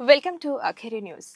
Welcome to Akheri News.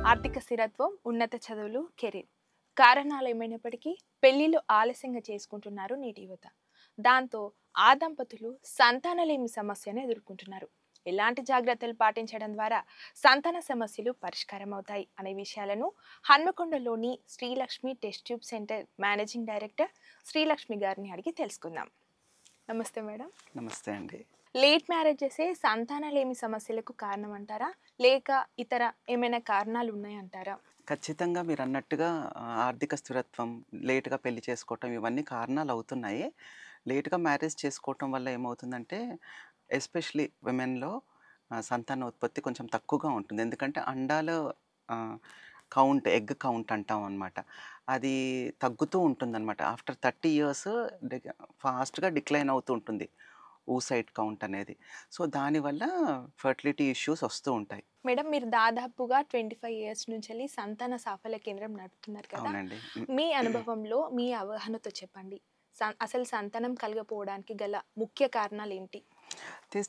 ఆర్థిక స్థిరత్వం, ఉన్నత చదువులు, కెరీర్ కారణాలు ఏమైనప్పటికీ పెళ్లిళ్ళు ఆలస్యంగా చేసుకుంటున్నారు నేటి యువత. దాంతో ఆ దంపతులు సంతానలేమి సమస్యను ఎదుర్కొంటున్నారు. ఎలాంటి జాగ్రత్తలు పాటించడం ద్వారా సంతాన సమస్యలు పరిష్కారం అవుతాయి అనే విషయాలను హన్మకొండలోని Srilakshmi test tube centre managing director Srilakshmi గారిని అడిగి తెలుసుకుందాం. నమస్తే మేడం. నమస్తే అండి. లేట్ మ్యారేజెసే సంతానలేమి సమస్యలకు కారణం అంటారా, లేక ఇతర ఏమైనా కారణాలు ఉన్నాయంటారా? ఖచ్చితంగా మీరు అన్నట్టుగా ఆర్థిక స్థిరత్వం, లేట్‌గా పెళ్లి చేసుకోవటం ఇవన్నీ కారణాలు అవుతున్నాయి. లేట్‌గా మ్యారేజ్ చేసుకోవటం వల్ల ఏమవుతుందంటే ఎస్పెషల్లీ విమెన్‌లో సంతానోత్పత్తి కొంచెం తక్కువగా ఉంటుంది. ఎందుకంటే అండాలు ఎగ్ కౌంట్ అంటాం అనమాట. అది తగ్గుతూ ఉంటుందనమాట. ఆఫ్టర్ 30 ఇయర్స్ ఫాస్ట్‌గా డిక్లైన్ అవుతూ ఉంటుంది oocyte కౌంట్ అనేది. సో దానివల్ల ఫెర్టిలిటీ ఇష్యూస్ వస్తూ ఉంటాయి. మేడం, మీరు దాదాపుగా 25 ఇయర్స్ నుంచి సంతాన సాఫల్య కేంద్రం నడుపుతున్నారు కదా. అవునండి. మీ అనుభవంలో మీ అవగాహనతో చెప్పండి, అసలు సంతానం కలగపోవడానికి గల ముఖ్య కారణాలు ఏంటి?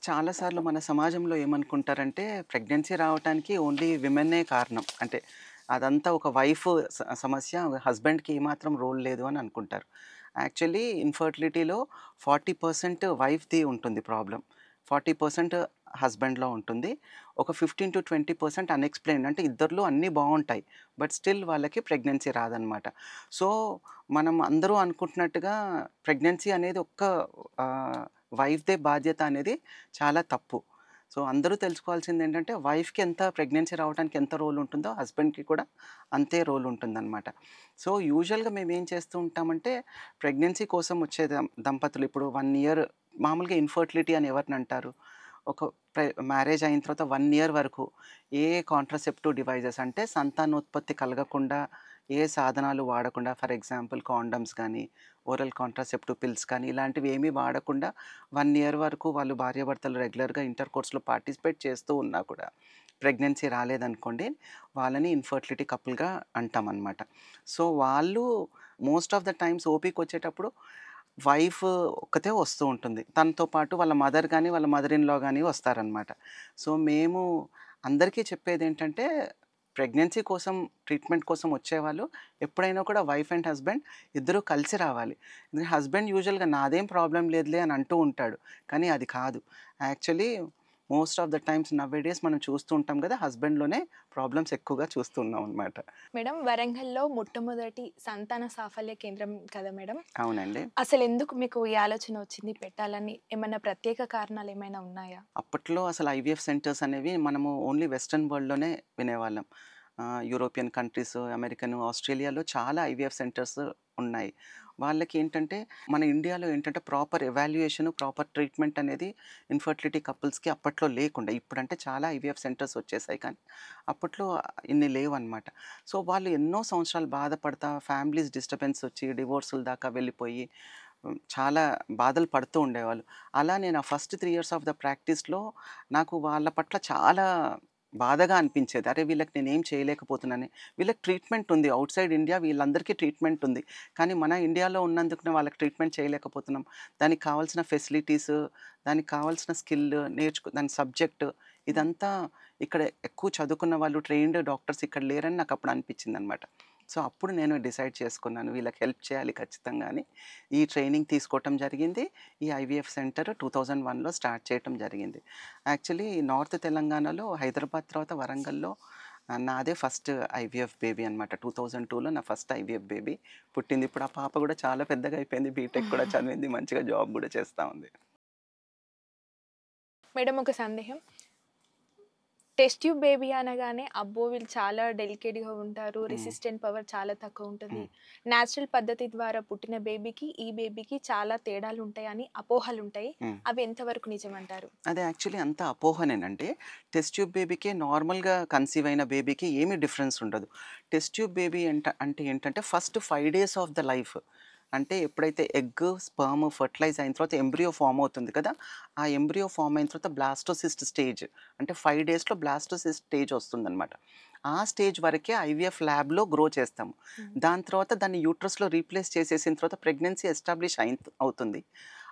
చాలా సార్లు మన సమాజంలో ఏమనుకుంటారంటే ప్రెగ్నెన్సీ రావటానికి ఓన్లీ విమెన్నే కారణం. అంటే అదంతా ఒక వైఫ్ సమస్య, హస్బెండ్‌కి ఏమాత్రం రోల్ లేదు అని అనుకుంటారు. యాక్చువల్లీ ఇన్‌ఫర్టిలిటీలో 40% వైఫ్‌ది ఉంటుంది ప్రాబ్లమ్. 40% హస్బెండ్‌లో ఉంటుంది. ఒక 15-20% అన్‌ఎక్స్‌ప్లెయిన్డ్, అంటే ఇద్దరిలో అన్నీ బావుంటాయి. బట్ స్టిల్ వాళ్ళకి ప్రెగ్నెన్సీ రాదనమాట. సో మనం అందరూ అనుకుంటున్నట్టుగా ప్రెగ్నెన్సీ అనేది వైఫ్‌దే బాధ్యత అనేది చాలా తప్పు. సో అందరూ తెలుసుకోవాల్సిందేంటంటే వైఫ్‌కి ఎంత ప్రెగ్నెన్సీ రావడానికి ఎంత రోల్ ఉంటుందో హస్బెండ్‌కి కూడా అంతే రోల్ ఉంటుందనమాట. సో యూజువల్‌గా మేమేం చేస్తూ ఉంటామంటే ప్రెగ్నెన్సీ కోసం వచ్చే దంపతులు ఇప్పుడు 1 ఇయర్ మామూలుగా ఇన్‌ఫర్టిలిటీ అని ఎవరిని అంటారు? ఒక మ్యారేజ్ అయిన తర్వాత 1 ఇయర్ వరకు ఏ కాంట్రాసెప్టివ్ డివైజెస్, అంటే సంతానోత్పత్తి కలగకుండా ఏ సాధనాలు వాడకుండా, ఫర్ ఎగ్జాంపుల్ కాండమ్స్ కానీ, ఓరల్ కాంట్రాసెప్టివ్ పిల్స్ కానీ ఇలాంటివి ఏమీ వాడకుండా 1 ఇయర్ వరకు వాళ్ళు భార్యాభర్తలు రెగ్యులర్‌గా ఇంటర్ కోర్స్‌లో పార్టిసిపేట్ చేస్తూ ఉన్నా కూడా ప్రెగ్నెన్సీ రాలేదనుకోండి, వాళ్ళని ఇన్‌ఫర్టిలిటీ కపుల్‌గా అంటామనమాట. సో వాళ్ళు మోస్ట్ ఆఫ్ ద టైమ్స్ ఓపీకి వచ్చేటప్పుడు వైఫ్ ఒక్కతే వస్తూ ఉంటుంది. తనతో పాటు వాళ్ళ మదర్ గానీ, వాళ్ళ మదర్ ఇన్ లా గానీ వస్తారనమాట. సో మేము అందరికీ చెప్పేదేంటంటే ప్రెగ్నెన్సీ కోసం, ట్రీట్మెంట్ కోసం వచ్చేవాళ్ళు ఎప్పుడైనా కూడా వైఫ్ అండ్ హస్బెండ్ ఇద్దరూ కలిసి రావాలి. హస్బెండ్ యూజువల్‌గా నాదేం ప్రాబ్లమ్ లేదులే అని అంటూ ఉంటాడు. కానీ అది కాదు. Actually most of the times nowadays మనం చూస్తూ ఉంటాం కదా, హస్బెండ్‌లోనే ప్రాబ్లమ్స్ ఎక్కువగా చూస్తున్నాం అనమాట. మేడం, వరంగల్‌లో మొట్టమొదటి సంతాన సాఫల్య కేంద్రం కదా మేడం. అవునండి. అసలు ఎందుకు మీకు ఈ ఆలోచన వచ్చింది పెట్టాలని? ఏమైనా ప్రత్యేక కారణాలు ఏమైనా ఉన్నాయా? అప్పట్లో అసలు ఐవీఎఫ్ సెంటర్స్ అనేవి మనము ఓన్లీ వెస్టర్న్ వరల్డ్‌లోనే వినేవాళ్ళం. యూరోపియన్ కంట్రీస్, అమెరికన్, ఆస్ట్రేలియాలో చాలా ఐవీఎఫ్ సెంటర్స్ ఉన్నాయి. వాళ్ళకేంటంటే మన ఇండియాలో ఏంటంటే ప్రాపర్ ఎవాల్యుయేషన్, ప్రాపర్ ట్రీట్మెంట్ అనేది ఇన్‌ఫర్టిలిటీ కపుల్స్‌కి అప్పట్లో లేకుండే. ఇప్పుడంటే చాలా ఐవీఎఫ్ సెంటర్స్ వచ్చేసాయి. కానీ అప్పట్లో ఇన్ని లేవన్నమాట. సో వాళ్ళు ఎన్నో సంవత్సరాలు బాధపడతా, ఫ్యామిలీస్ డిస్టర్బెన్స్ వచ్చి డివోర్సుల దాకా వెళ్ళిపోయి చాలా బాధలు పడుతూ ఉండేవాళ్ళు. అలా నేను ఆ ఫస్ట్ 3 ఇయర్స్ ఆఫ్ ద ప్రాక్టీస్‌లో నాకు వాళ్ళ పట్ల చాలా బాధగా అనిపించేది. అరే! వీళ్ళకి నేనేం చేయలేకపోతున్నాను. వీళ్ళకి ట్రీట్మెంట్ ఉంది. ఔట్‌సైడ్ ఇండియా వీళ్ళందరికీ ట్రీట్మెంట్ ఉంది. కానీ మన ఇండియాలో ఉన్నందుకునే వాళ్ళకి ట్రీట్మెంట్ చేయలేకపోతున్నాం. దానికి కావాల్సిన ఫెసిలిటీస్, దానికి కావాల్సిన స్కిల్ దాని సబ్జెక్ట్ ఇదంతా ఇక్కడ ఎక్కువ చదువుకున్న వాళ్ళు, ట్రైన్డ్ డాక్టర్స్ ఇక్కడ లేరని నాకు అప్పుడు అనిపించిందనమాట. సో అప్పుడు నేను డిసైడ్ చేసుకున్నాను వీళ్ళకి హెల్ప్ చేయాలి ఖచ్చితంగా అని. ఈ ట్రైనింగ్ తీసుకోవటం జరిగింది. ఈ ఐవీఎఫ్ సెంటర్ 2001లో స్టార్ట్ చేయటం జరిగింది. యాక్చువల్లీ నార్త్ తెలంగాణలో హైదరాబాద్ తర్వాత వరంగల్‌లో నాదే ఫస్ట్ ఐవీఎఫ్ బేబీ అనమాట. 2002లో నా ఫస్ట్ ఐవీఎఫ్ బేబీ పుట్టింది. ఇప్పుడు ఆ పాప కూడా చాలా పెద్దగా అయిపోయింది. బీటెక్ కూడా చదివింది. మంచిగా జాబ్ కూడా చేస్తా ఉంది. మేడం, ఒక సందేహం. టెస్ట్ ట్యూబ్ బేబీ అనగానే అబ్బో వీళ్ళు చాలా డెలికేట్‌గా ఉంటారు. హ్మ్. రెసిస్టెంట్ పవర్ చాలా తక్కువ ఉంటుంది. హ్మ్. నేచురల్ పద్ధతి ద్వారా పుట్టిన బేబీకి, ఈ బేబీకి చాలా తేడాలుంటాయని అపోహలుంటాయి. హ్మ్. అవి ఎంతవరకు నిజమంటారు? అది యాక్చువల్లీ అంతా అపోహనేనండి. టెస్ట్ ట్యూబ్ బేబీకి నార్మల్‌గా కన్సీవ్ అయిన బేబీకి ఏమి డిఫరెన్స్ ఉండదు. టెస్ట్ ట్యూబ్ బేబీ అంటే ఏంటంటే first 5 days of the life అంటే ఎప్పుడైతే ఎగ్, స్పెర్మ్ ఫెర్టిలైజ్ అయిన తర్వాత ఎంబ్రియో ఫార్మ్ అవుతుంది కదా! ఆ ఎంబ్రియో ఫార్మ్ అయిన తర్వాత బ్లాస్టోసిస్ట్ స్టేజ్ అంటే 5 డేస్‌లో బ్లాస్టోసిస్ట్ స్టేజ్ వస్తుందనమాట. ఆ స్టేజ్ వరకే ఐవీఎఫ్ ల్యాబ్‌లో గ్రో చేస్తాము. హ్మ్. దాని తర్వాత దాన్ని యూట్రస్‌లో రీప్లేస్ చేసేసిన తర్వాత ప్రెగ్నెన్సీ ఎస్టాబ్లిష్ అవుతుంది.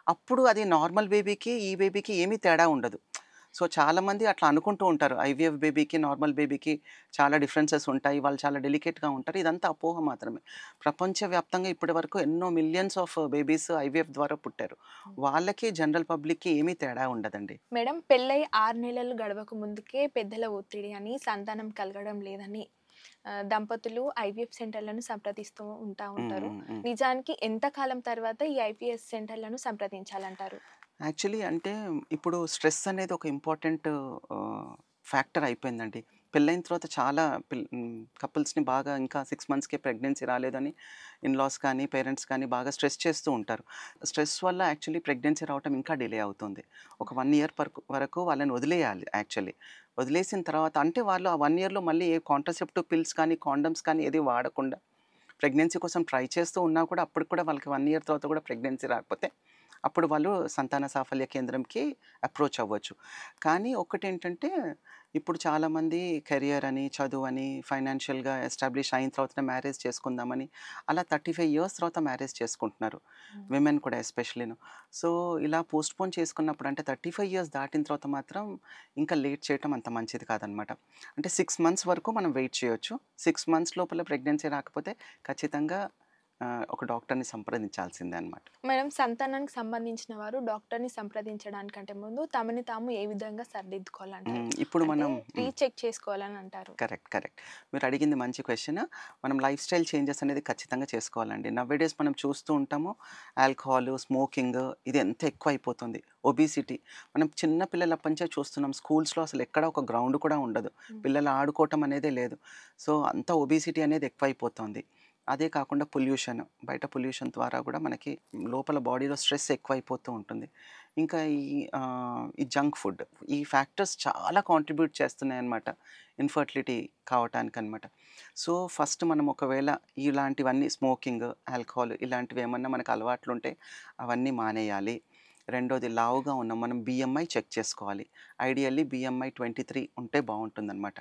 అప్పుడు అది నార్మల్ బేబీకి, ఈ బేబీకి ఏమీ తేడా ఉండదు. సో, చాలామంది అట్లా అనుకుంటూ ఉంటారు. ఐవీఎఫ్ బేబీకి, నార్మల్ బేబీకి చాలా డిఫరెన్సెస్ ఉంటాయి. వాళ్ళు చాలా డెలికేట్‌గా ఉంటారు. ఇదంతా అపోహ మాత్రమే. ప్రపంచవ్యాప్తంగా ఇప్పటివరకు ఎన్నో మిలియన్స్ ఆఫ్ బేబీస్ ఐవీఎఫ్ ద్వారా పుట్టారు. హ్మ్. వాళ్ళకి జనరల్ పబ్లిక్‌కి ఏమీ తేడా ఉండదండి. మేడం పెళ్ళై 6 నెలలు గడవక ముందుకే పెద్దల ఒత్తిడి అని, సంతానం కలగడం లేదని దంపతులు ఐవీఎఫ్ సెంటర్‌లను సంప్రదిస్తూ హ్మ్. ఉంటారు. హ్మ్. హ్మ్. నిజానికి ఎంత కాలం తర్వాత ఈ ఐవీఎఫ్ సెంటర్‌లను సంప్రదించాలంటారు? యాక్చువల్లీ అంటే ఇప్పుడు స్ట్రెస్ అనేది ఒక ఇంపార్టెంట్ ఫ్యాక్టర్ అయిపోయిందండి. పెళ్ళైన తర్వాత చాలా కపుల్స్‌ని బాగా ఇంకా 6 మంత్స్‌కే ప్రెగ్నెన్సీ రాలేదని ఇన్‌లాస్ కానీ, పేరెంట్స్ కానీ బాగా స్ట్రెస్ చేస్తూ ఉంటారు. స్ట్రెస్ వల్ల యాక్చువల్లీ ప్రెగ్నెన్సీ రావటం ఇంకా డిలే అవుతుంది. ఒక 1 ఇయర్ వరకు వాళ్ళని వదిలేయాలి యాక్చువల్లీ. వదిలేసిన తర్వాత అంటే వాళ్ళు ఆ 1 ఇయర్‌లో మళ్ళీ ఏ కాంట్రాసెప్టివ్ పిల్స్ కానీ, కాండోమ్స్ కానీ ఏది వాడకుండా ప్రెగ్నెన్సీ కోసం ట్రై చేస్తూ ఉన్నా కూడా అప్పటికి కూడా వాళ్ళకి 1 ఇయర్ తర్వాత కూడా ప్రెగ్నెన్సీ రాకపోతే అప్పుడు వాళ్ళు సంతాన సాఫల్య కేంద్రంకి అప్రోచ్ అవ్వచ్చు. కానీ ఒక్కటేంటంటే ఇప్పుడు చాలామంది కెరియర్ అని, చదువని, ఫైనాన్షియల్‌గా ఎస్టాబ్లిష్ అయిన తర్వాతనే మ్యారేజ్ చేసుకుందామని అలా 35 ఇయర్స్ తర్వాత మ్యారేజ్ చేసుకుంటున్నారు. హ్మ్. విమెన్ కూడా ఎస్పెషల్లీను. సో, ఇలా పోస్ట్‌పోన్ చేసుకున్నప్పుడు అంటే 35 ఇయర్స్ దాటిన తర్వాత మాత్రం ఇంకా లేట్ చేయటం అంత మంచిది కాదనమాట. అంటే 6 మంత్స్ వరకు మనం వెయిట్ చేయొచ్చు. 6 మంత్స్ లోపల ప్రెగ్నెన్సీ రాకపోతే ఖచ్చితంగా ఒక డాక్టర్‌ని సంప్రదించాల్సిందే అనమాట. మేడం సంతానానికి సంబంధించిన వారు డాక్టర్‌ని సంప్రదించడానికంటే ముందు తమని తాము ఏ విధంగా సరిదిద్దుకోవాలంటారు? ఇప్పుడు అంటే మనం రీచెక్ చేసుకోవాలని అంటారు. కరెక్ట్. మీరడిగింది మంచి క్వెషన్. మనం లైఫ్ స్టైల్ చేంజెస్ అనేది ఖచ్చితంగా చేసుకోవాలండి. నౌఎడేస్ మనం చూస్తూ ఉంటాము. ఆల్కహాలు, స్మోకింగ్ ఇది ఎంత ఎక్కువైపోతుంది. ఒబెసిటీ మనం చిన్న పిల్లలప్పటి నుంచే చూస్తున్నాం. స్కూల్స్‌లో అసలు ఎక్కడ ఒక గ్రౌండ్ కూడా ఉండదు. హ్మ్. పిల్లలు ఆడుకోవటం అనేదే లేదు. సో, అంత ఒబెసిటీ అనేది ఎక్కువైపోతోంది. అదే కాకుండా పొల్యూషన్. బయట పొల్యూషన్ ద్వారా కూడా మనకి లోపల బాడీలో స్ట్రెస్ ఎక్కువైపోతూ ఉంటుంది. ఇంకా ఈ జంక్ ఫుడ్ ఈ ఫ్యాక్టర్స్ చాలా కాంట్రిబ్యూట్ చేస్తున్నాయన్నమాట. ఇన్‌ఫర్టిలిటీ కావటానికనమాట. సో, ఫస్ట్ మనం ఒకవేళ ఇలాంటివన్నీ స్మోకింగ్, ఆల్కహాల్ ఇలాంటివేమన్నా మనకు అలవాట్లుంటే అవన్నీ మానేయాలి. రెండోది లావుగా ఉన్నాం. మనం బీఎంఐ చెక్ చేసుకోవాలి. ఐడియల్లీ బీఎంఐ 23 ఉంటే బావుంటుందనమాట.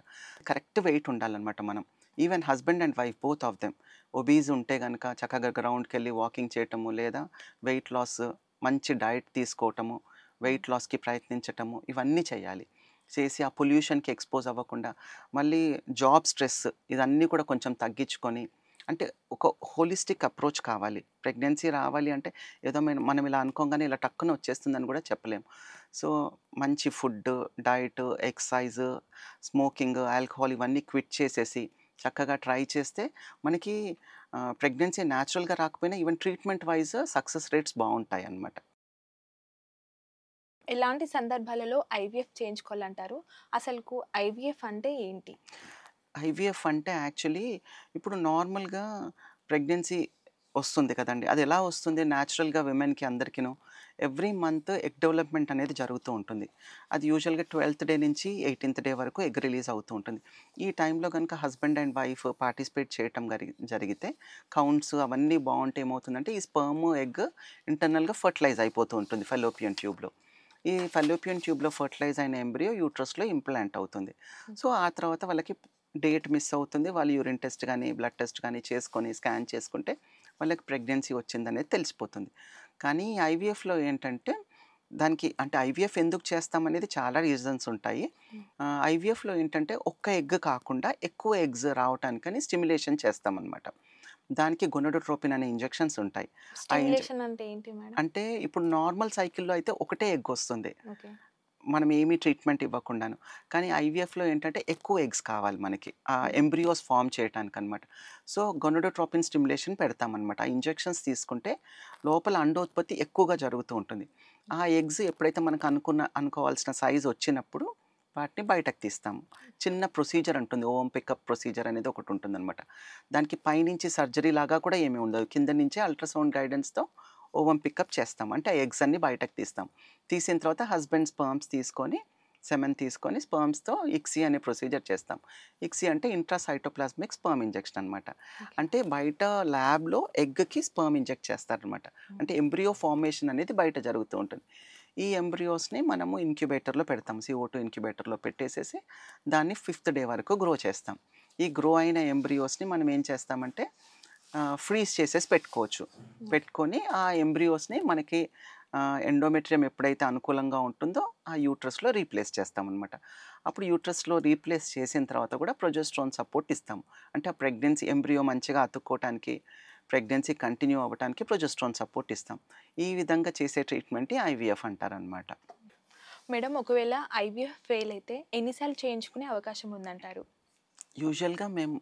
కరెక్ట్ వెయిట్ ఉండాలనమాట మనం. Even husband and wife both of them. Obese ఉంటే గనక చక్కగా గ్రౌండ్‌కెళ్ళి వాకింగ్ చేయటము, లేదా వెయిట్ లాస్ మంచి డైట్ తీసుకోవటము, వెయిట్ లాస్‌కి ప్రయత్నించటము ఇవన్నీ చేయాలి. చేసి ఆ పొల్యూషన్‌కి ఎక్స్‌పోజ్ అవ్వకుండా, మళ్ళీ జాబ్ స్ట్రెస్ ఇదన్నీ కూడా కొంచెం తగ్గించుకొని, అంటే ఒక హోలిస్టిక్ అప్రోచ్ కావాలి. ప్రెగ్నెన్సీ రావాలి అంటే ఏదో మనం ఇలా అనుకోంగానే ఇలా టక్కున వచ్చేస్తుందని కూడా చెప్పలేం. సో, మంచి food, diet, exercise, smoking, alcohol ఇవన్నీ క్విట్ చేసేసి చక్కగా ట్రై చేస్తే మనకి ప్రెగ్నెన్సీ న్యాచురల్‌గా రాకపోయినా even treatment wise success rates బావుంటాయన్నమాట. ఎలాంటి సందర్భాలలో ఐవీఎఫ్ చేయించుకోవాలంటారు? అసలుకు ఐవీఎఫ్ అంటే ఏంటి? ఐవీఎఫ్ అంటే యాక్చువల్లీ ఇప్పుడు నార్మల్‌గా ప్రెగ్నెన్సీ వస్తుంది కదండీ! అది ఎలా వస్తుంది న్యాచురల్‌గా విమెన్‌కి అందరికిను. ఎవ్రీ మంత్ ఎగ్ డెవలప్‌మెంట్ అనేది జరుగుతూ ఉంటుంది. అది యూజువల్‌గా 12థ్ డే నుంచి 18థ్ డే వరకు ఎగ్ రిలీజ్ అవుతూ ఉంటుంది. ఈ టైంలో గనుక హస్బెండ్ అండ్ వైఫ్ పార్టిసిపేట్ చేయటం జరిగితే కౌంట్స్ అవన్నీ బావుంటే ఏమవుతుందంటే ఈ స్పెర్మ్, ఎగ్ ఇంటర్నల్‌గా ఫెర్టిలైజ్ అయిపోతూ ఉంటుంది ఫెలోపియన్ ట్యూబ్‌లో. ఈ ఫెలోపియన్ ట్యూబ్‌లో ఫెర్టిలైజ్ అయిన ఎంబ్రియో యూట్రస్‌లో ఇంప్లాంట్ అవుతుంది. సో, ఆ తర్వాత వాళ్ళకి డేట్ మిస్ అవుతుంది. వాళ్ళు యూరిన్ టెస్ట్ గాని, బ్లడ్ టెస్ట్ గాని చేసుకొని, స్కాన్ చేసుకుంటే వాళ్ళకి ప్రెగ్నెన్సీ వచ్చిందనేది తెలిసిపోతుంది. కానీ ఐవీఎఫ్‌లో ఏంటంటే దానికి అంటే ఐవీఎఫ్ ఎందుకు చేస్తామనేది చాలా రీజన్స్ ఉంటాయి. హ్మ్. ఐవీఎఫ్‌లో ఏంటంటే ఒక్క ఎగ్ కాకుండా ఎక్కువ ఎగ్స్ రావటానికని స్టిమ్యులేషన్ చేస్తామనమాట. దానికి గొనాడోట్రోపిన్ అనే ఇంజెక్షన్స్ ఉంటాయి. ఆ ఇంజె స్టిమ్యులేషన్ అంటే ఏంటి మేడం? అంటే ఇప్పుడు నార్మల్ సైకిల్‌లో అయితే ఒకటే ఎగ్ వస్తుంది. ఓకే. మనం ఏమి ట్రీట్మెంట్ ఇవ్వకుండాను. కానీ ఐవీఎఫ్‌లో ఏంటంటే ఎక్కువ ఎగ్స్ కావాలి మనకి. హుహు. ఎంబ్రియోస్ ఫార్మ్ చేయటానికనమాట. సో, గొనాడోట్రోపిన్ స్టిమ్యులేషన్ పెడతామనమాట. ఆ ఇంజెక్షన్స్ తీసుకుంటే లోపల అండోత్పత్తి ఎక్కువగా జరుగుతూ ఉంటుంది. ఆ ఎగ్స్ ఎప్పుడైతే మనకు అనుకోవాల్సిన సైజ్ వచ్చినప్పుడు వాటిని బయటకు తీస్తాము. చిన్న ప్రొసీజర్ ఉంటుంది. ఓవం పికప్ ప్రొసీజర్ అనేది ఒకటి ఉంటుందనమాట. దానికి పైనుంచి సర్జరీ లాగా కూడా ఏమీ ఉండదు. కింద నుంచే అల్ట్రాసౌండ్ గైడెన్స్‌తో ఓవం పికప్ చేస్తాం. అంటే ఆ ఎగ్స్ అన్నీ బయటకు తీస్తాం. తీసిన తర్వాత హస్బెండ్ స్పెర్మ్స్ తీసుకొని, సెమెన్ తీసుకొని స్పెర్మ్స్‌తో ఇక్సీ అనే ప్రొసీజర్ చేస్తాం. ఇక్సీ అంటే ఇంట్రాసైటోప్లాస్మిక్ స్పెర్మ్ ఇంజెక్షన్ అనమాట. ఓకే. అంటే బయట ల్యాబ్‌లో ఎగ్‌కి స్పెర్మ్ ఇంజెక్ట్ చేస్తారనమాట. అంటే ఎంబ్రియో ఫార్మేషన్ అనేది బయట జరుగుతూ ఉంటుంది. ఈ ఎంబ్రియోస్‌ని మనము ఇంక్యుబేటర్‌లో పెడతాం. CO2 ఇంక్యుబేటర్‌లో పెట్టేసేసి దాన్ని 5థ్ డే వరకు గ్రో చేస్తాం. ఈ గ్రో అయిన ఎంబ్రియోస్‌ని మనం ఏం చేస్తామంటే ఫ్రీజ్ చేసేసి పెట్టుకోవచ్చు. పెట్టుకొని ఆ ఎంబ్రియోస్‌ని మనకి ఎండోమెట్రియం ఎప్పుడైతే అనుకూలంగా ఉంటుందో ఆ యూట్రస్‌లో రీప్లేస్ చేస్తామనమాట. అప్పుడు యూట్రస్‌లో రీప్లేస్ చేసిన తర్వాత కూడా ప్రొజెస్ట్రాన్ సపోర్ట్ ఇస్తాము. అంటే ఆ ప్రెగ్నెన్సీ ఎంబ్రియో మంచిగా అతుక్కోవటానికి, ప్రెగ్నెన్సీ కంటిన్యూ అవ్వటానికి ప్రొజెస్ట్రాన్ సపోర్ట్ ఇస్తాం. ఈ విధంగా చేసే ట్రీట్మెంట్‌ని ఐవీఎఫ్ అంటారనమాట. మేడం, ఒకవేళ ఐవీఎఫ్ ఫెయిల్ అయితే ఎన్నిసార్లు చేయించుకునే అవకాశం ఉందంటారు? యూజువల్‌గా మేము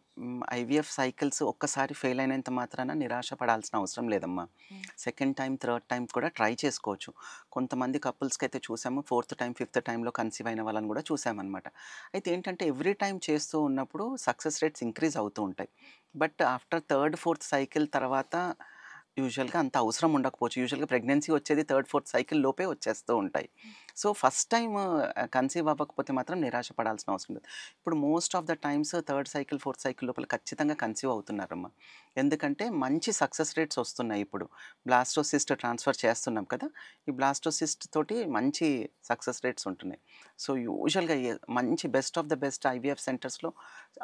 ఐవీఎఫ్ సైకిల్స్ ఒక్కసారి ఫెయిల్ అయినంత మాత్రాన నిరాశ పడాల్సిన అవసరం లేదమ్మా. హ్మ్. సెకండ్ టైమ్, థర్డ్ టైమ్ కూడా ట్రై చేసుకోవచ్చు. కొంతమంది కపుల్స్‌కైతే చూసాము ఫోర్త్ టైమ్, ఫిఫ్త్ టైమ్‌లో కన్సీవ్ అయిన వాళ్ళని కూడా చూసామనమాట. అయితే ఏంటంటే ఎవ్రీ టైమ్ చేస్తూ ఉన్నప్పుడు సక్సెస్ రేట్స్ ఇంక్రీజ్ అవుతూ ఉంటాయి. But after third, fourth cycle తర్వాత యూజువల్‌గా అంత అవసరం ఉండకపోవచ్చు. యూజువల్‌గా ప్రెగ్నెన్సీ వచ్చేది థర్డ్, ఫోర్త్ సైకిల్ లోపే వచ్చేస్తూ ఉంటాయి. సో, ఫస్ట్ టైమ్ కన్సీవ్ అవ్వకపోతే మాత్రం నిరాశ పడాల్సిన అవసరం లేదు. ఇప్పుడు most of the times third cycle, fourth cycle లోపల ఖచ్చితంగా కన్సీవ్ అవుతున్నారమ్మా. ఎందుకంటే మంచి సక్సెస్ రేట్స్ వస్తున్నాయి ఇప్పుడు. బ్లాస్టోసిస్ట్ ట్రాన్స్‌ఫర్ చేస్తున్నాం కదా! ఈ బ్లాస్టోసిస్ట్ తోటి మంచి సక్సెస్ రేట్స్ ఉంటున్నాయి. సో, యూజువల్‌గా మంచి best of the best IVF సెంటర్స్‌లో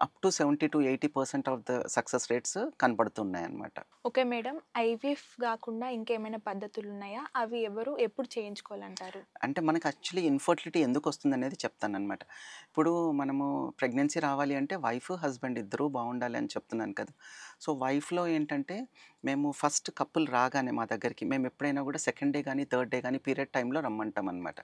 up to 70-80% of the success rates కనపడుతున్నాయన్నమాట. Okay madam. ఐవీఎఫ్ గాకుండా ఇంకేమైనా పద్ధతులున్నాయా? అవి ఎవరు ఎప్పుడు చేయించుకోవాలంటారు? అంటే మనకు యాక్చువల్లీ ఇన్‌ఫర్టిలిటీ ఎందుకొస్తుందనేది చెప్తాననమాట. ఇప్పుడు మనము ప్రెగ్నెన్సీ రావాలి అంటే వైఫ్, హస్బెండ్ ఇద్దరూ బావుండాలి అని చెప్తున్నాను కదా! సో, వైఫ్‌లో ఏంటంటే మేము ఫస్ట్ కపుల్ రాగానే మా దగ్గరికి మేమెప్పుడైనా కూడా సెకండ్ డే గానీ, థర్డ్ డే గానీ పీరియడ్ టైమ్‌లో రమ్మంటామనమాట.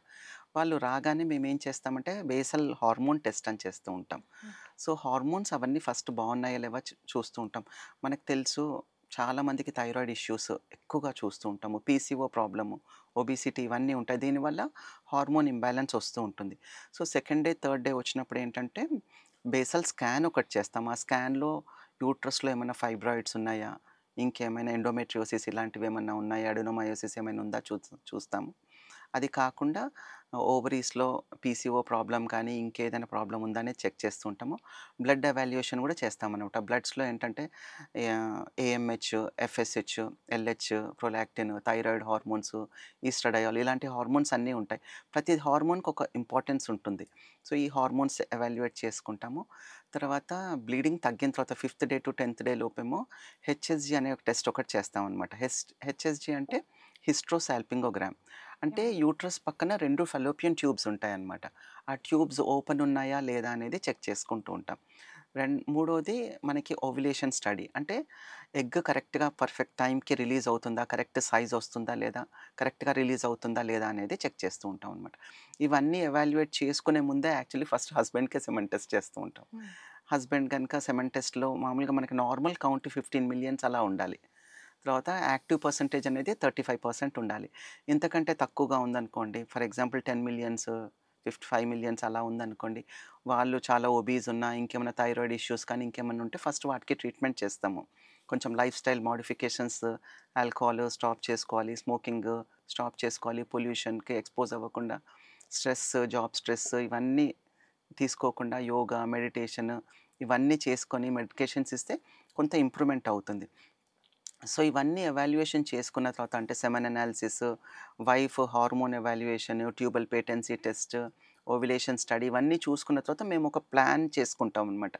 వాళ్ళు రాగానే మేమేం చేస్తామంటే బేసల్ హార్మోన్ టెస్ట్ అని చేస్తూ ఉంటాం. ఓకే. సో, హార్మోన్స్ అవన్నీ ఫస్ట్ బావున్నాయా లేవా చూస్తూ ఉంటాం. మనకు తెలుసు చాలా మందికి థైరాయిడ్ ఇష్యూస్ ఎక్కువగా చూస్తూ ఉంటాము. పీసీఓ ప్రాబ్లము, ఒబెసిటీ ఇవన్నీ ఉంటాయి. దీనివల్ల హార్మోన్ ఇంబాలెన్స్ వస్తూ ఉంటుంది. So, second day, third day వచ్చినప్పుడు ఏంటంటే బేసల్ స్కాన్ ఒకటి చేస్తాం. ఆ స్కాన్‌లో యూట్రస్‌లో ఏమైనా ఫైబ్రాయిడ్స్ ఉన్నాయా? ఇంకేమైనా ఎండోమెట్రియోసిస్ ఇలాంటివేమన్నా ఉన్నాయా? అడెనోమయోసిస్ ఏమైనా ఉందా చూస్తాము. అది కాకుండా ఓవరీస్‌లో పీసీఓ ప్రాబ్లమ్ కానీ, ఇంకేదైనా ప్రాబ్లమ్ ఉందా అనేది చెక్ చేస్తూ ఉంటాము. బ్లడ్ ఎవాల్యుయేషన్ కూడా చేస్తామనమాట. బ్లడ్స్‌లో ఏంటంటే AMH, FSH, LH, prolactin, thyroid hormones, estradiol ఇలాంటి హార్మోన్స్ అన్నీ ఉంటాయి. ప్రతి హార్మోన్‌కి ఒక ఇంపార్టెన్స్ ఉంటుంది. సో, ఈ హార్మోన్స్ ఎవాల్యుయేట్ చేసుకుంటాము. తర్వాత బ్లీడింగ్ తగ్గిన తర్వాత ఫిఫ్త్ డే టు 10థ్ డే లోపేమో హెచ్ఎస్జీ అనే ఒక టెస్ట్ ఒకటి చేస్తామనమాట. హెచ్ఎస్జీ అంటే హిస్ట్రోసాల్పింగోగ్రామ్. అంటే యాహ్! యూట్రస్ పక్కన 2 ఫలోపియన్ ట్యూబ్స్ ఉంటాయన్నమాట. ఆ ట్యూబ్స్ ఓపెన్ ఉన్నాయా లేదా అనేది చెక్ చేసుకుంటూ ఉంటాం. మూడోది మనకి ఓవ్యులేషన్ స్టడీ. అంటే ఎగ్ కరెక్ట్‌గా పర్ఫెక్ట్ టైంకి రిలీజ్ అవుతుందా? కరెక్ట్ సైజ్ వస్తుందా లేదా? కరెక్ట్‌గా రిలీజ్ అవుతుందా లేదా? అనేది చెక్ చేస్తూ ఉంటాం అనమాట. ఇవన్నీ ఎవాల్యుయేట్ చేసుకునే ముందే యాక్చువల్లీ ఫస్ట్ హస్బెండ్‌కే సెమెన్ టెస్ట్ చేస్తూ ఉంటాం. హ్మ్. హస్బెండ్ గనుక సెమెన్ టెస్ట్‌లో మామూలుగా మనకి నార్మల్ కౌంట్ 15 మిలియన్స్ అలా ఉండాలి. తర్వాత యాక్టివ్ పర్సెంటేజ్ అనేది 35% ఉండాలి. ఇంతకంటే తక్కువగా ఉందనుకోండి, ఫర్ ఎగ్జాంపుల్ 10 మిలియన్స్, 55 మిలియన్స్ అలా ఉందనుకోండి, వాళ్ళు చాలా ఒబీస్ ఉన్నా, ఇంకేమైనా థైరాయిడ్ ఇష్యూస్ కానీ, ఇంకేమన్నా ఉంటే ఫస్ట్ వాటికి ట్రీట్మెంట్ చేస్తాము. కొంచెం life style modifications, alcohol stop చేసుకోవాలి, స్మోకింగ్ స్టాప్ చేసుకోవాలి, పొల్యూషన్‌కి ఎక్స్‌పోజ్ అవ్వకుండా, స్ట్రెస్, జాబ్ స్ట్రెస్ ఇవన్నీ తీసుకోకుండా యోగా, మెడిటేషన్ ఇవన్నీ చేసుకొని మెడికేషన్స్ ఇస్తే కొంత ఇంప్రూవ్‌మెంట్ అవుతుంది. సో, ఇవన్నీ ఎవాల్యుయేషన్ చేసుకున్న తర్వాత అంటే semen analysis, wife hormone evaluation, tubal patency test, ovulation study ఇవన్నీ చూసుకున్న తర్వాత మేము ఒక ప్లాన్ చేసుకుంటామనమాట.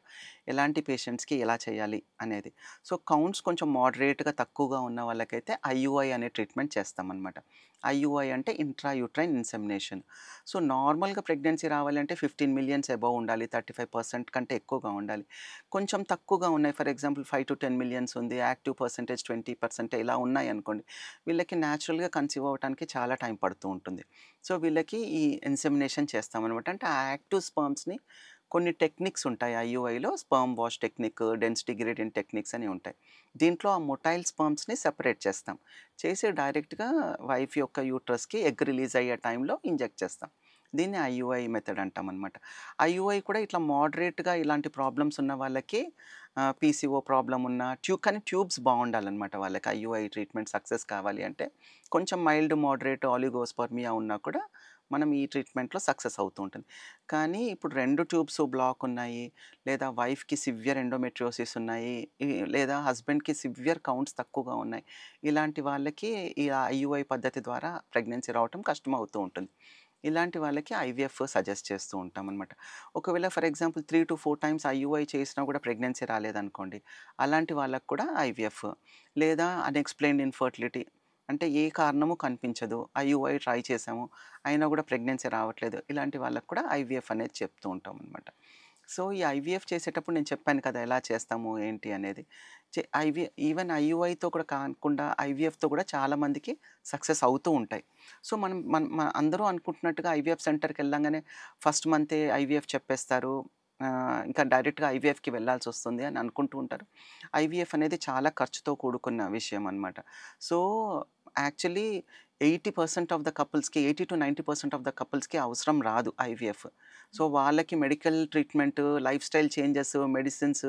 ఎలాంటి పేషెంట్స్‌కి ఎలా చేయాలి అనేది. సో, కౌంట్స్ కొంచెం మోడరేట్‌గా తక్కువగా ఉన్న వాళ్ళకైతే ఐయుఐ అనే ట్రీట్మెంట్ చేస్తామనమాట. ఐయుఐ అంటే ఇంట్రా యూట్రైన్ ఇన్సెమినేషన్. సో, నార్మల్‌గా ప్రెగ్నెన్సీ రావాలంటే 15 మిలియన్స్ అబోవ్ ఉండాలి. 35% కంటే ఎక్కువగా ఉండాలి. కొంచెం తక్కువగా ఉన్నాయి. ఫర్ ఎగ్జాంపుల్ 5-10 మిలియన్స్ ఉంది. యాక్టివ్ పర్సెంటేజ్ 20% ఇలా ఉన్నాయనుకోండి. వీళ్ళకి న్యాచురల్‌గా కన్సీవ్ అవ్వటానికి చాలా టైం పడుతూ ఉంటుంది. సో, వీళ్ళకి ఈ ఇన్సెమినేషన్ చేస్తామనమాట. అంటే ఆ యాక్టివ్ స్పెర్మ్స్‌ని కొన్ని టెక్నిక్స్ ఉంటాయి ఐయుఐలో. Sperm wash technique, density gradient techniques అని ఉంటాయి. దీంట్లో ఆ మొటైల్ స్పెర్మ్స్‌ని సెపరేట్ చేస్తాం. చేసి డైరెక్ట్‌గా వైఫ్ యొక్క యూట్రస్‌కి ఎగ్ రిలీజ్ అయ్యే టైంలో ఇంజెక్ట్ చేస్తాం. దీన్ని ఐయుఐ మెథడ్ అంటామనమాట. ఐయుఐ కూడా ఇట్లా మోడరేట్‌గా ఇలాంటి ప్రాబ్లమ్స్ ఉన్న వాళ్ళకి పీసీఓ ప్రాబ్లమ్ ఉన్న కానీ ట్యూబ్స్ బావుండాలనమాట వాళ్ళకి. ఐయుఐ ట్రీట్మెంట్ సక్సెస్ కావాలి అంటే కొంచెం మైల్డ్, మోడరేట్ ఆలిగోస్పర్మియా ఉన్నా కూడా మనం ఈ ట్రీట్మెంట్‌లో సక్సెస్ అవుతూ ఉంటుంది. కానీ ఇప్పుడు 2 ట్యూబ్స్ బ్లాక్ ఉన్నాయి, లేదా వైఫ్‌కి సివియర్ ఎండోమెట్రియోసిస్ ఉన్నాయి, లేదా హస్బెండ్‌కి సివియర్ కౌంట్స్ తక్కువగా ఉన్నాయి. ఇలాంటి వాళ్ళకి ఈ ఐయుఐ పద్ధతి ద్వారా ప్రెగ్నెన్సీ రావటం కష్టమవుతూ ఉంటుంది. ఇలాంటి వాళ్ళకి ఐవీఎఫ్ సజెస్ట్ చేస్తూ ఉంటామనమాట. ఒకవేళ ఫర్ ఎగ్జాంపుల్ 3-4 టైమ్స్ ఐయుఐ చేసినా కూడా ప్రెగ్నెన్సీ రాలేదనుకోండి, అలాంటి వాళ్ళకి కూడా ఐవీఎఫ్, లేదా అన్‌ఎక్స్‌ప్లెయిన్డ్ ఇన్‌ఫర్టిలిటీ అంటే ఏ కారణము కనిపించదు. ఐయుఐ ట్రై చేసాము, అయినా కూడా ప్రెగ్నెన్సీ రావట్లేదు. ఇలాంటి వాళ్ళకి కూడా ఐవీఎఫ్ అనేది చెప్తూ ఉంటామనమాట. సో, ఈ ఐవీఎఫ్ చేసేటప్పుడు నేను చెప్పాను కదా! ఎలా చేస్తాము ఏంటి అనేది. ఈవెన్ ఐయుఐతో కూడా కాకుండా ఐవీఎఫ్‌తో కూడా చాలామందికి సక్సెస్ అవుతూ ఉంటాయి. సో, మనం మన మన అందరూ అనుకుంటున్నట్టుగా ఐవీఎఫ్ సెంటర్‌కెళ్ళంగానే ఫస్ట్ మంతే ఐవీఎఫ్ చెప్పేస్తారు. ఇంకా డైరెక్ట్‌గా ఐవీఎఫ్‌కి వెళ్ళాల్సొస్తుంది అని అనుకుంటూ ఉంటారు. ఐవీఎఫ్ అనేది చాలా ఖర్చుతో కూడుకున్న విషయం అనమాట. సో, యాక్చువల్లీ 80% ఆఫ్ ద కపుల్స్‌కి 80-90% ఆఫ్ ద కపుల్స్‌కి అవసరం రాదు ఐవీఎఫ్. సో, వాళ్ళకి medical treatment, lifestyle changes, medicines,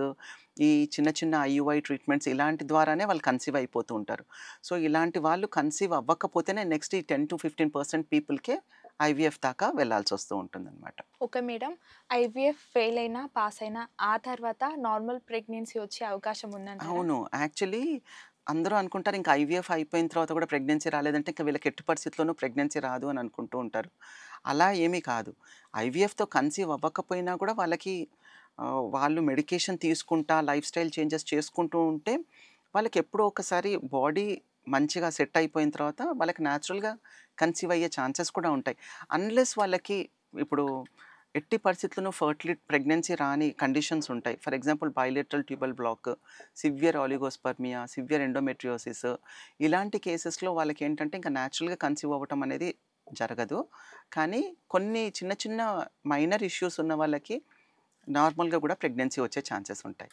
ఈ చిన్న చిన్న ఐయుఐ ట్రీట్మెంట్స్ ఇలాంటి ద్వారానే వాళ్ళు కన్సీవ్ అయిపోతూ ఉంటారు. సో, ఇలాంటి వాళ్ళు కన్సీవ్ అవ్వకపోతేనే నెక్స్ట్ ఈ 10-15% పీపుల్‌కే ఐవీఎఫ్ దాకా వెళ్ళాల్సొస్తూ ఉంటుందనమాట. Okay madam. ఐవీఎఫ్ ఫెయిల్ అయినా, పాస్ అయినా ఆ తర్వాత నార్మల్ ప్రెగ్నెన్సీ వచ్చే అవకాశం ఉందంటారా? అవును. యాక్చువల్లీ అందరూ అనుకుంటారు ఇంక ఐవీఎఫ్ అయిపోయిన తర్వాత కూడా ప్రెగ్నెన్సీ రాలేదంటే ఇంక వీళ్ళకి ఎట్టి పరిస్థితిలోనూ ప్రెగ్నెన్సీ రాదు అని అనుకుంటూ ఉంటారు. అలా ఏమీ కాదు. ఐవీఎఫ్‌తో కన్సీవ్ అవ్వకపోయినా కూడా వాళ్ళకి వాళ్ళు మెడికేషన్ తీసుకుంటా, లైఫ్ స్టైల్ చేంజెస్ చేసుకుంటూ ఉంటే వాళ్ళకి ఎప్పుడో ఒకసారి బాడీ మంచిగా సెట్ అయిపోయిన తర్వాత వాళ్ళకి న్యాచురల్‌గా కన్సీవ్ అయ్యే ఛాన్సెస్ కూడా ఉంటాయి. అన్‌లెస్ వాళ్ళకి ఇప్పుడు ఎట్టి పరిస్థితుల్లోనూ ప్రెగ్నెన్సీ రాని కండిషన్స్ ఉంటాయి. For example bilateral tubal black, severe oligospermia, severe endometriosis ఇలాంటి కేసెస్‌లో వాళ్ళకేంటంటే ఇంక న్యాచురల్‌గా కన్సీవ్ అవ్వటం అనేది జరగదు. కానీ కొన్ని చిన్న చిన్న మైనర్ ఇష్యూస్ ఉన్న వాళ్ళకి నార్మల్‌గా కూడా ప్రెగ్నెన్సీ వచ్చే ఛాన్సెస్ ఉంటాయి.